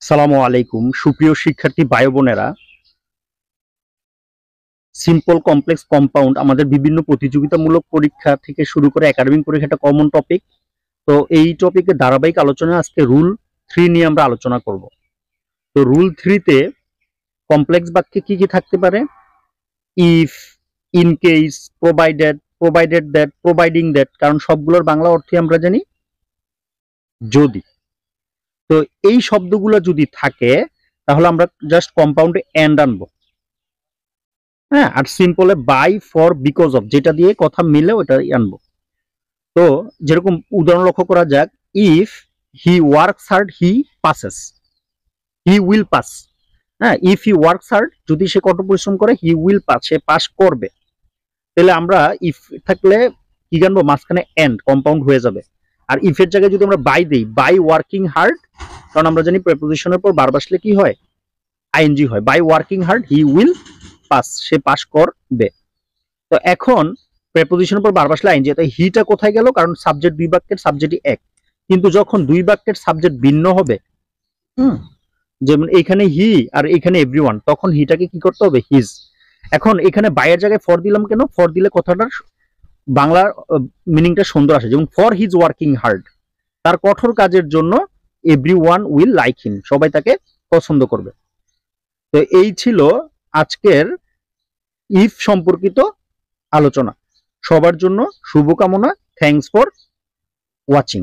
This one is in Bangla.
সালামু আলাইকুম সুপ্রিয় শিক্ষার্থী ভাই বোনেরা। সিম্পল কমপ্লেক্স কম্পাউন্ড আমাদের বিভিন্ন প্রতিযোগিতামূলক পরীক্ষা থেকে শুরু করে একাডেমিক পরীক্ষা একটা কমন টপিক। তো এই টপিকের ধারাবাহিক আলোচনা আজকে রুল 3 নিয়ে আমরা আলোচনা করব। তো রুল 3 তে কমপ্লেক্স বাক্যে কি কি থাকতে পারে? If, in case, provided, provided that, providing that, কারণ সবগুলোর বাংলা অর্থই আমরা জানি যদি। তো এই শব্দগুলো যদি থাকে তাহলে আমরা জাস্ট কম্পাউন্ডে এন্ড আনবো। হ্যাঁ, আর সিম্পলে বাই, ফর, বিকজ অফ যেটা দিয়ে কথা মিলে ওটা আনবো। তো যেরকম উদাহরণ লক্ষ্য করা যাক, if he works hard he passes, he will pass. হ্যাঁ, ইফ হি ওয়ার্কস হার্ড, যদি সে কঠোর পরিশ্রম করে, হি উইল পাস, সে পাস করবে। তাহলে আমরা ইফ থাকলে কি জানবো, মাঝখানে এন্ড কম্পাউন্ড হয়ে যাবে। আর ইফের জায়গায় যদি আমরা বাই দেই, বাই ওয়ার্কিং হার্ড, কারণ আমরা জানি প্রেপোজিশনের পর বার বসলে কি হয়, আইএনজি হয়। By working hard he will pass, সে পাস করবে। তো এখন প্রেপোজিশনের পর বার বসলে আইএনজি, তাই হিটা কোথায় গেল? কারণ সাবজেক্ট দুই বাক্যের সাবজেক্টই এক, কিন্তু যখন দুই বাক্যের সাবজেক্ট ভিন্ন হবে, যেমন এখানে হি আর এখানে এভরিওয়ান, তখন হিটাকে কি করতে হবে, হিজ। এখন এখানে বাইয়ের জায়গায় ফর দিলাম কেন? ফর দিলে কথাটার বাংলা মিনিংটা সুন্দর আসে। যেমন ফর হিজ ওয়ার্কিং হার্ড, তার কঠোর কাজের জন্য এভরিওয়ান উইল লাইক হিম, সবাই তাকে পছন্দ করবে। তো এই ছিল আজকের ইফ সম্পর্কিত আলোচনা। সবার জন্য শুভকামনা। Thanks for watching.